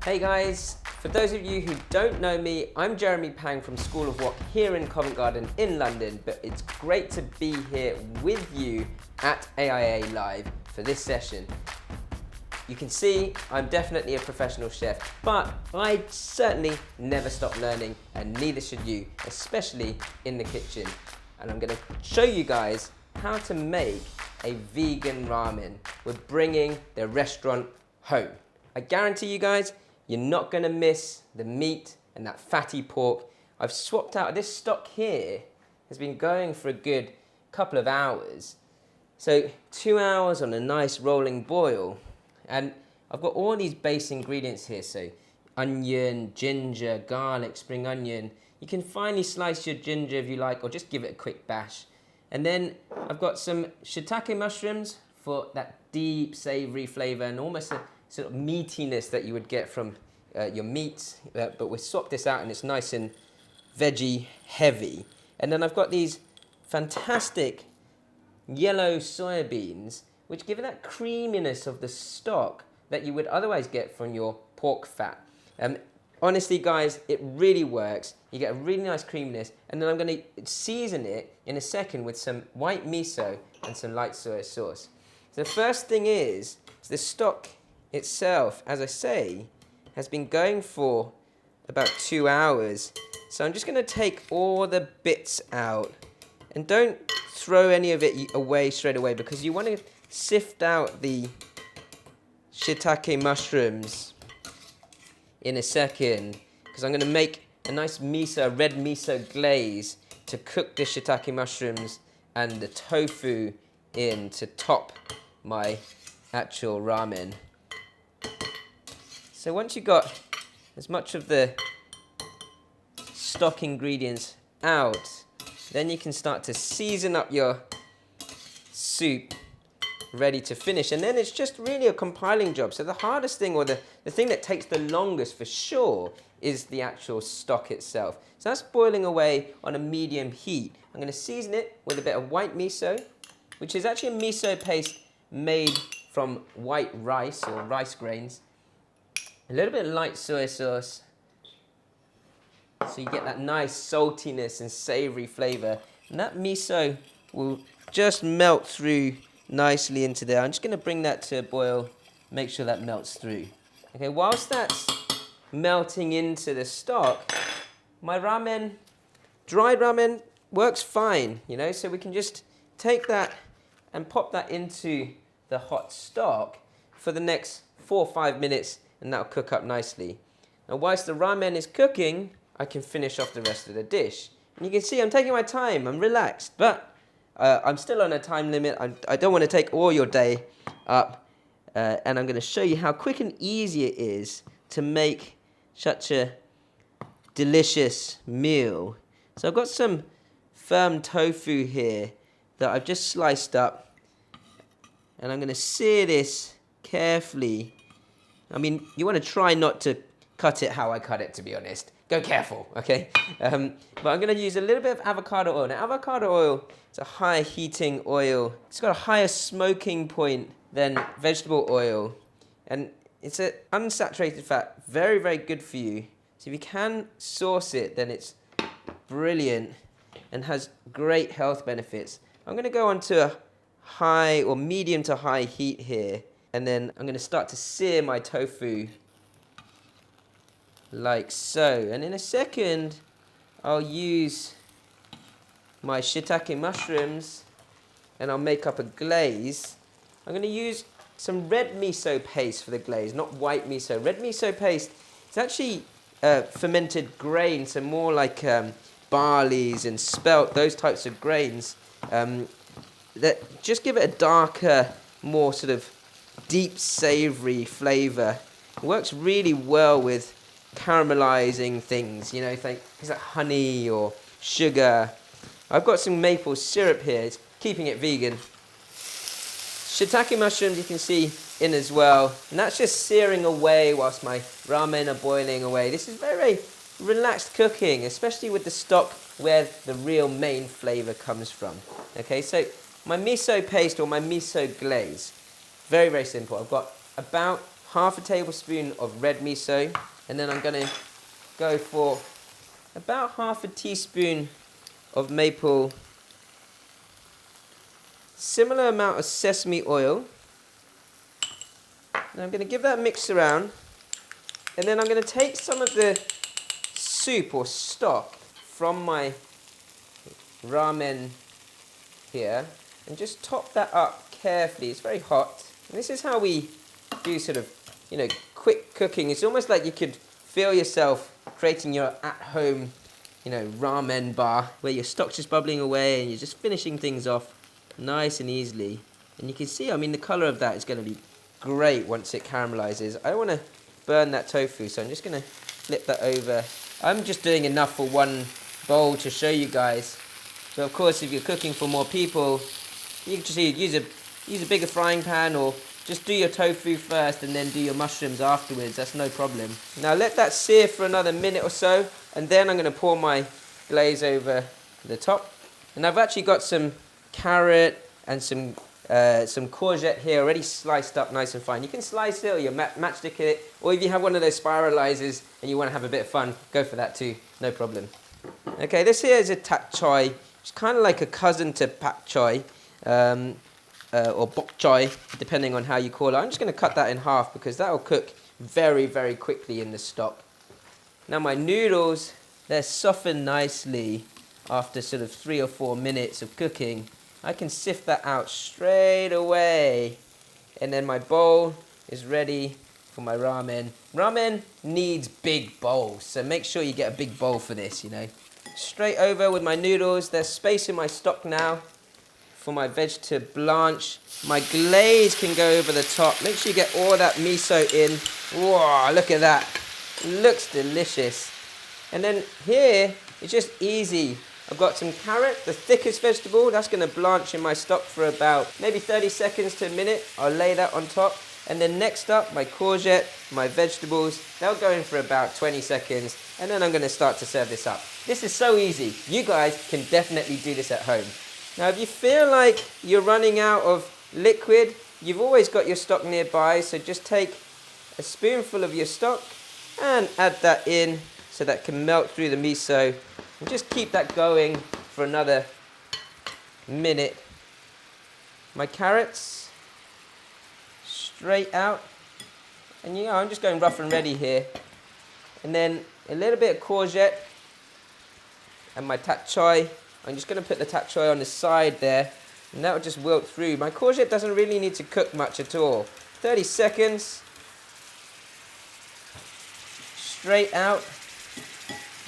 Hey guys, for those of you who don't know me, I'm Jeremy Pang from School of Wok here in Covent Garden in London, but it's great to be here with you at AIA Live for this session. You can see I'm definitely a professional chef, but I certainly never stop learning, and neither should you, especially in the kitchen. And I'm going to show you guys how to make a vegan ramen. We're bringing the restaurant home. I guarantee you guys, you're not going to miss the meat and that fatty pork. I've swapped out, this stock here has been going for a good couple of hours. So 2 hours on a nice rolling boil. And I've got all these base ingredients here. So onion, ginger, garlic, spring onion. You can finely slice your ginger if you like, or just give it a quick bash. And then I've got some shiitake mushrooms for that deep savory flavor and almost a sort of meatiness that you would get from your meat, but we swapped this out and it's nice and veggie heavy. And then I've got these fantastic yellow soya beans, which give it that creaminess of the stock that you would otherwise get from your pork fat. Honestly, guys, it really works. You get a really nice creaminess, and then I'm going to season it in a second with some white miso and some light soy sauce. So the first thing is the stock itself, as I say, has been going for about 2 hours. So I'm just going to take all the bits out, and don't throw any of it away straight away, because you want to sift out the shiitake mushrooms in a second, because I'm going to make a nice miso, red miso glaze to cook the shiitake mushrooms and the tofu in to top my actual ramen. So once you've got as much of the stock ingredients out, then you can start to season up your soup ready to finish. And then it's just really a compiling job. So the hardest thing, or the thing that takes the longest for sure, is the actual stock itself. So that's boiling away on a medium heat. I'm going to season it with a bit of white miso, which is actually a miso paste made from white rice or rice grains. A little bit of light soy sauce, so you get that nice saltiness and savory flavor. And that miso will just melt through nicely into there. I'm just going to bring that to a boil, make sure that melts through. Okay, whilst that's melting into the stock, my ramen, dried ramen, works fine, you know, so we can just take that and pop that into the hot stock for the next 4 or 5 minutes, and that'll cook up nicely. Now, whilst the ramen is cooking, I can finish off the rest of the dish. And you can see I'm taking my time, I'm relaxed, but I'm still on a time limit. I don't want to take all your day up, and I'm going to show you how quick and easy it is to make such a delicious meal. So I've got some firm tofu here that I've just sliced up, and I'm going to sear this carefully. I mean, you want to try not to cut it how I cut it, to be honest. Go careful, okay? But I'm going to use a little bit of avocado oil. Now, avocado oil is a higher heating oil. It's got a higher smoking point than vegetable oil. And it's an unsaturated fat, very, very good for you. So if you can source it, then it's brilliant and has great health benefits. I'm going to go on to a high or medium to high heat here. And then I'm going to start to sear my tofu like so. And in a second, I'll use my shiitake mushrooms and I'll make up a glaze. I'm going to use some red miso paste for the glaze, not white miso. Red miso paste is actually fermented grain, so more like barleys and spelt, those types of grains that just give it a darker, more sort of deep savory flavor. It works really well with caramelizing things, you know, things like honey or sugar. I've got some maple syrup here, it's keeping it vegan. Shiitake mushrooms you can see in as well, and that's just searing away whilst my ramen are boiling away. This is very, very relaxed cooking, especially with the stock where the real main flavor comes from. Okay, so my miso paste or my miso glaze, very, very simple. I've got about half a tablespoon of red miso, and then I'm gonna go for about half a teaspoon of maple, similar amount of sesame oil. And I'm gonna give that a mix around, and then I'm gonna take some of the soup or stock from my ramen here and just top that up carefully. It's very hot. And this is how we do sort of, quick cooking. It's almost like you could feel yourself creating your at-home, ramen bar where your stock's just bubbling away and you're just finishing things off nice and easily. And you can see, the color of that is going to be great once it caramelizes. I don't want to burn that tofu, so I'm just going to flip that over. I'm just doing enough for one bowl to show you guys. But of course, if you're cooking for more people, you can just use a bigger frying pan, or just do your tofu first and then do your mushrooms afterwards. That's no problem. Now let that sear for another minute or so, and then I'm going to pour my glaze over the top. And I've actually got some carrot and some courgette here already sliced up nice and fine. You can slice it or you matchstick it, or if you have one of those spiralizers and you want to have a bit of fun, go for that too, no problem. Okay, this here is a tak choy. It's kind of like a cousin to pak choy, or bok choy, depending on how you call it. I'm just going to cut that in half because that will cook very, very quickly in the stock. Now my noodles, they're softened nicely after sort of 3 or 4 minutes of cooking. I can sift that out straight away. And then my bowl is ready for my ramen. Ramen needs big bowls, so make sure you get a big bowl for this, Straight over with my noodles. There's space in my stock now for my veg to blanch. My glaze can go over the top. Make sure you get all that miso in. Whoa, look at that. Looks delicious. And then here, it's just easy. I've got some carrot, the thickest vegetable. That's going to blanch in my stock for about maybe 30 seconds to a minute. I'll lay that on top. And then next up, my courgette, my vegetables. They'll go in for about 20 seconds. And then I'm going to start to serve this up. This is so easy. You guys can definitely do this at home. Now, if you feel like you're running out of liquid, you've always got your stock nearby. So just take a spoonful of your stock and add that in so that can melt through the miso. And just keep that going for another minute. My carrots, straight out. And I'm just going rough and ready here. And then a little bit of courgette and my tak choy. I'm just going to put the tak choy on the side there, and that will just wilt through. My courgette doesn't really need to cook much at all. 30 seconds. Straight out.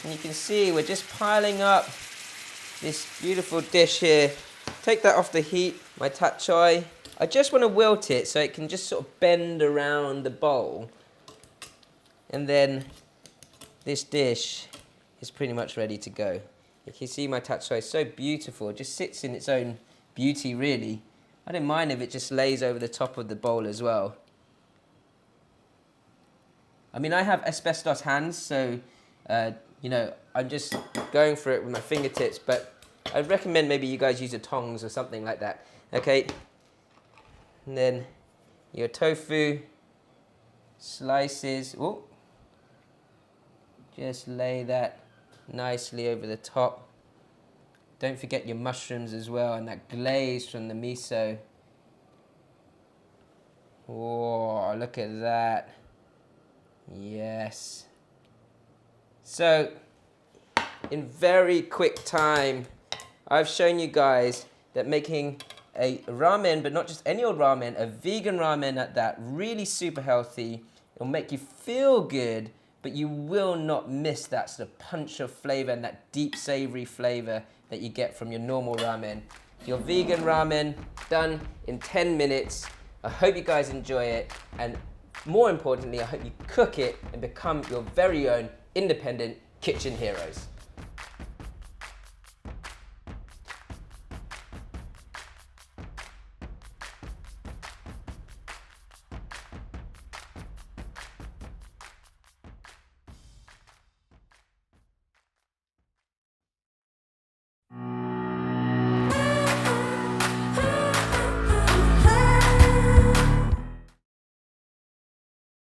And you can see we're just piling up this beautiful dish here. Take that off the heat, my tak choy. I just want to wilt it so it can just sort of bend around the bowl. And then this dish is pretty much ready to go. You can see my tak choy is so beautiful. It just sits in its own beauty, really. I don't mind if it just lays over the top of the bowl as well. I have asbestos hands, so I'm just going for it with my fingertips, but I'd recommend maybe you guys use a tongs or something like that. Okay, and then your tofu slices. Oh, just lay that nicely over the top. Don't forget your mushrooms as well, and that glaze from the miso. Whoa, look at that. Yes. So, in very quick time, I've shown you guys that making a ramen, but not just any old ramen, a vegan ramen at that, really super healthy. It'll make you feel good, but you will not miss that sort of punch of flavor and that deep savory flavor that you get from your normal ramen. Your vegan ramen done in 10 minutes. I hope you guys enjoy it, and more importantly, I hope you cook it and become your very own independent kitchen heroes.